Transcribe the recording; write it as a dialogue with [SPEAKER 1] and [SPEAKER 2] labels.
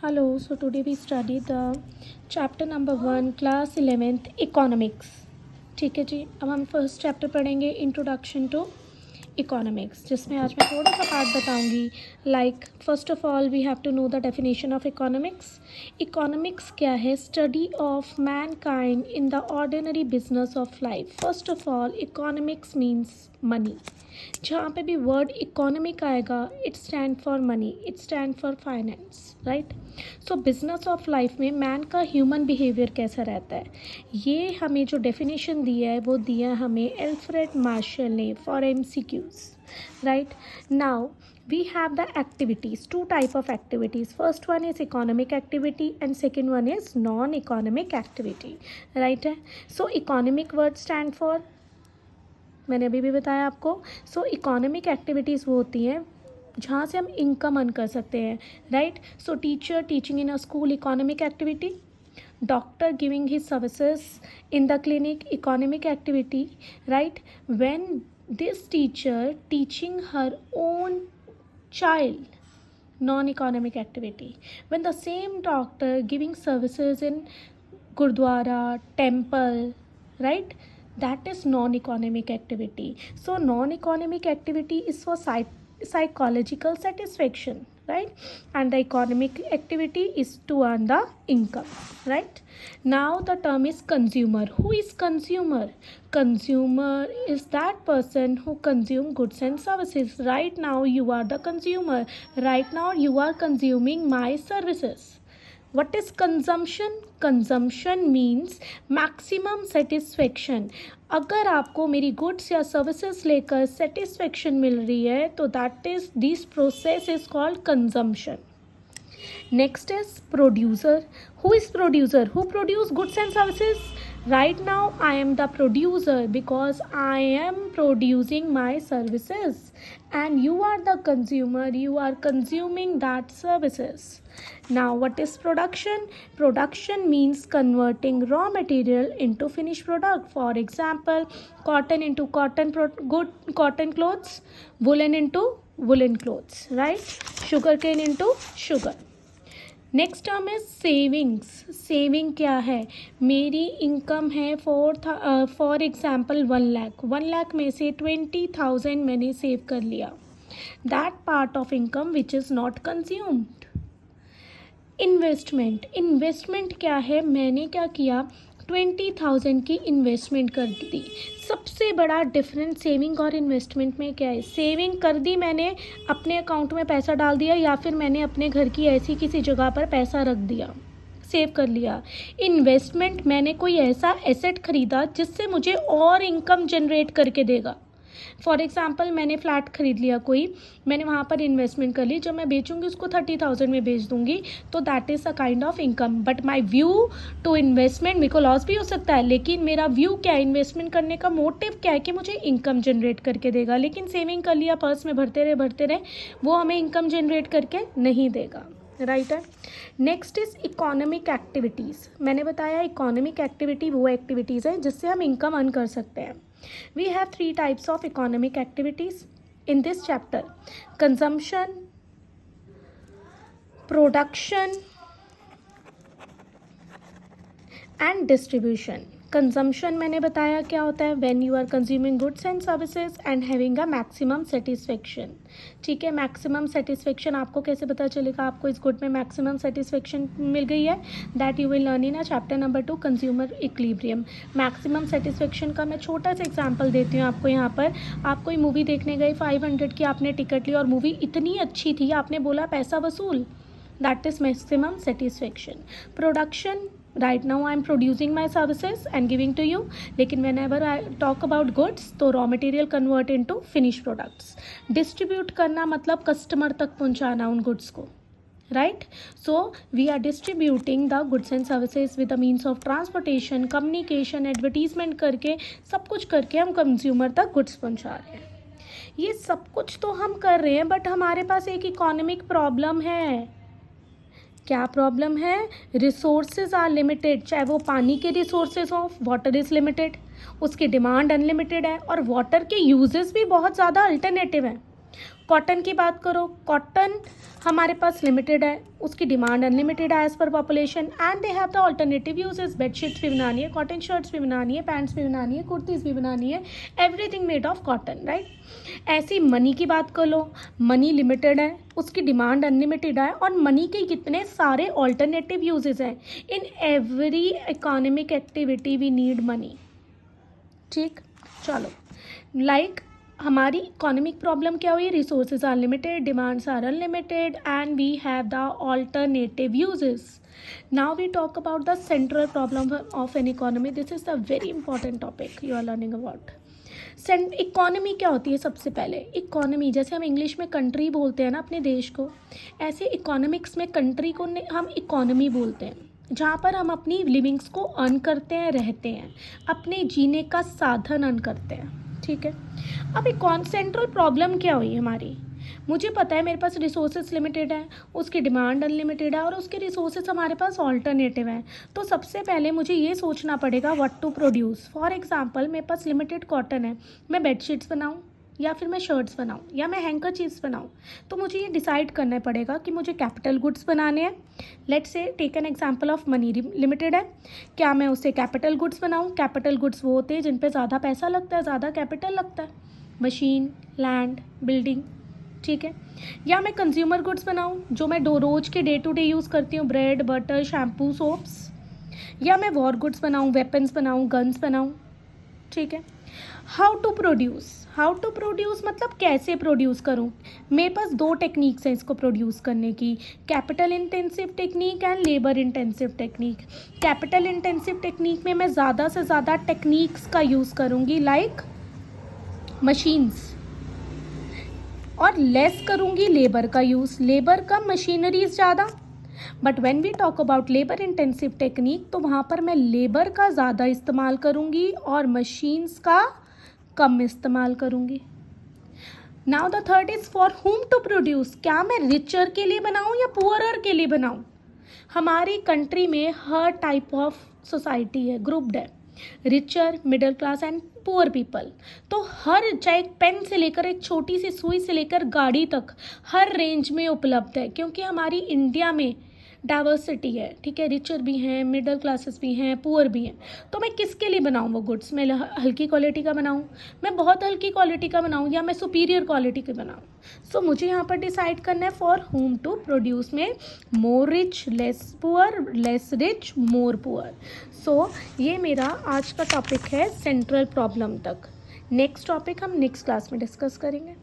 [SPEAKER 1] Hello, so today we study the chapter number 1 class 11th economics. ठीक है जी, अब हम फर्स्ट चैप्टर पढ़ेंगे इंट्रोडक्शन टू इकोनॉमिक्स, जिसमें आज मैं थोड़ा सा पार्ट बताऊंगी. Like first of all we have to know the definition of economics. Economics क्या है? Study of mankind in the ordinary business of life. First of all economics means money. जहाँ पे भी वर्ड इकोनॉमिक आएगा it stand for money, it stand for finance, right. So business of life में man का human behaviour कैसा रहता है, ये हमें जो डेफिनेशन दिया है वो दिया हमें एल्फ्रेड मार्शल ने for MCQs, right. Now we have the activities, two type of activities. First one is economic activity and second one is non-economic activity, right. So economic word stand for, मैंने अभी भी बताया आपको. सो economic activities वो होती हैं जहाँ से हम इनकम अर्न कर सकते हैं, right. So teacher teaching in a school, economic activity. Doctor giving his services in the clinic, economic activity, right. When this teacher teaching her own child, non-economic activity. When the same doctor giving services in gurdwara, temple, right, that is non-economic activity. So non-economic activity is for psychological satisfaction, right, and the economic activity is to earn the income, right. Now the term is consumer. Who is consumer? Consumer is that person who consume goods and services. Right now you are the consumer, right now you are consuming my services. What is consumption? Consumption means maximum satisfaction. अगर आपको मेरी goods या services लेकर satisfaction मिल रही है तो that is this process is called consumption. Next is producer. Who is producer? Who produce goods and services? Right now I am the producer because I am producing my services and you are the consumer, you are consuming that services. Now what is production? Production means converting raw material into finished product. For example, cotton into cotton clothes, woolen into woolen clothes, right. Sugarcane into sugar. Next term is savings. Saving क्या है? मेरी income है for example 1 lakh में से 20,000 मैंने save कर लिया. That part of income which is not consumed. Investment क्या है? मैंने क्या किया, 20,000 की इन्वेस्टमेंट कर दी. सबसे बड़ा डिफरेंस सेविंग और इन्वेस्टमेंट में क्या है? सेविंग कर दी मैंने, अपने अकाउंट में पैसा डाल दिया, या फिर मैंने अपने घर की ऐसी किसी जगह पर पैसा रख दिया, सेव कर लिया. इन्वेस्टमेंट मैंने कोई ऐसा एसेट खरीदा जिससे मुझे और इनकम जनरेट करके देगा. फॉर एग्जाम्पल मैंने फ्लैट ख़रीद लिया कोई, मैंने वहाँ पर इन्वेस्टमेंट कर ली, जब मैं बेचूंगी उसको 30,000 में बेच दूंगी, तो that is a kind of income. But my view to investment, मेरे को लॉस भी हो सकता है, लेकिन मेरा व्यू क्या है, इन्वेस्टमेंट करने का मोटिव क्या है कि मुझे इनकम जनरेट करके देगा. लेकिन सेविंग कर लिया, पर्स में भरते रहे, वो हमें इनकम जनरेट करके नहीं देगा, राइट है. Next is economic activities. मैंने बताया इकोनॉमिक एक्टिविटी वो एक्टिविटीज़ हैं जिससे हम इनकम अर्न कर सकते हैं. We have 3 types of economic activities in this chapter: consumption, production and distribution. Consumption मैंने बताया क्या होता है, when you are consuming goods and services and having a maximum satisfaction. ठीक है, मैक्सिमम सेटिस्फेक्शन आपको कैसे पता चलेगा आपको इस गुड में मैक्सिमम सेटिस्फेक्शन मिल गई है? That you will learn in a chapter number 2 consumer equilibrium. Maximum satisfaction का मैं छोटा सा एग्जाम्पल देती हूँ आपको. यहाँ पर आप कोई मूवी देखने गए, 500 की आपने टिकट ली और मूवी इतनी अच्छी थी आपने बोला पैसा वसूल, that is maximum satisfaction. Production, right now I am producing my services and giving to you, लेकिन whenever I talk about goods तो raw material convert into finished products. distribute करना मतलब कस्टमर तक पहुंचाना उन गुड्स को, right. so we are distributing the goods and services with the means of transportation, communication, advertisement करके, सब कुछ करके हम कंज्यूमर तक गुड्स पहुंचा रहे हैं. ये सब कुछ तो हम कर रहे हैं, बट हमारे पास एक इकोनॉमिक प्रॉब्लम है. क्या प्रॉब्लम है? Resources are limited. चाहे वो पानी के रिसोर्सेज हो, वाटर इज़ लिमिटेड, उसकी डिमांड अनलिमिटेड है, और वाटर के यूजेस भी बहुत ज़्यादा अल्टरनेटिव हैं. कॉटन की बात करो, कॉटन हमारे पास लिमिटेड है, उसकी डिमांड अनलिमिटेड है as per population, and they have the alternative uses. Bedsheets भी बनानी है, कॉटन शर्ट्स भी बनानी है, पैंट्स भी बनानी है, कुर्तीज़ भी बनानी है, everything made of cotton, right. ऐसी मनी की बात कर लो, मनी लिमिटेड है, उसकी डिमांड अनलिमिटेड है, और मनी के कितने सारे ऑल्टरनेटिव यूजेस हैं। In every economic activity we need money, ठीक। चलो, लाइक हमारी इकोनॉमिक प्रॉब्लम क्या हुई, resources are limited, demands are unlimited, and we have the alternative uses. Now we talk about the central problem of an economy. This is the very important topic you are learning about. Economy क्या होती है? सबसे पहले economy, जैसे हम English में country बोलते हैं ना अपने देश को, ऐसे इकोनॉमिक्स में कंट्री को हम इकोनॉमी बोलते हैं, जहाँ पर हम अपनी लिविंग्स को अर्न करते हैं, रहते हैं, अपने जीने का साधन अर्न करते हैं, ठीक है। अब सेंट्रल प्रॉब्लम क्या हुई हमारी? मुझे पता है मेरे पास रिसोर्सेज लिमिटेड है, उसकी डिमांड अनलिमिटेड है, और उसके रिसोर्सेज हमारे पास ऑल्टरनेटिव हैं। तो सबसे पहले मुझे ये सोचना पड़ेगा what to produce. For example, मेरे पास लिमिटेड कॉटन है, मैं बेडशीट्स बनाऊँ या फिर मैं शर्ट्स बनाऊँ या मैं हैंकरचीफ्स बनाऊँ, तो मुझे ये डिसाइड करना पड़ेगा कि मुझे कैपिटल गुड्स बनाने हैं। Let's say take an example of money limited है, क्या मैं उसे कैपिटल गुड्स बनाऊँ? कैपिटल गुड्स वो होते हैं जिन पे ज़्यादा पैसा लगता है, ज़्यादा कैपिटल लगता है, मशीन, लैंड, बिल्डिंग, ठीक है। या मैं कंज्यूमर गुड्स बनाऊँ, जो मैं रोज के डे टू डे यूज़ करती हूँ, ब्रेड, बटर, शैम्पू, सोप्स। या मैं वॉर गुड्स बनाऊँ, वेपन्स बनाऊँ, गन्स बनाऊँ, ठीक है। हाउ टू प्रोड्यूस मतलब कैसे प्रोड्यूस करूँ? मेरे पास दो टेक्निक्स हैं इसको प्रोड्यूस करने की, capital intensive technique and labour intensive technique. Capital intensive technique में मैं ज़्यादा से ज़्यादा टेक्निक्स का यूज़ करूँगी, लाइक मशीन्स, और लेस करूँगी लेबर का यूज़, लेबर कम, मशीनरीज ज़्यादा। But when we talk about labour intensive technique, तो वहाँ पर मैं लेबर का ज़्यादा इस्तेमाल करूँगी और मशीन्स का कम इस्तेमाल करूँगी। Now the third is for whom to produce. क्या मैं रिचर के लिए बनाऊँ या पुअरर के लिए बनाऊँ? हमारी कंट्री में हर टाइप ऑफ सोसाइटी है, ग्रुप्ड है, richer, middle class and poor people. तो हर, चाहे एक पेन से लेकर एक छोटी सी सुई से लेकर गाड़ी तक, हर रेंज में उपलब्ध है, क्योंकि हमारी इंडिया में डाइवर्सिटी है, ठीक है। रिचर भी हैं, मिडिल क्लासेस भी हैं, पुअर भी हैं। तो मैं किसके लिए बनाऊँ वो गुड्स? मैं हल्की क्वालिटी का बनाऊँ, मैं बहुत हल्की क्वालिटी का बनाऊँ, या मैं सुपीरियर क्वालिटी का बनाऊँ? सो मुझे यहाँ पर डिसाइड करना है फॉर होम टू प्रोड्यूस में more rich, less poor, less rich, more poor. So ये मेरा आज का टॉपिक है सेंट्रल प्रॉब्लम तक। नेक्स्ट टॉपिक हम नेक्स्ट क्लास में डिस्कस करेंगे।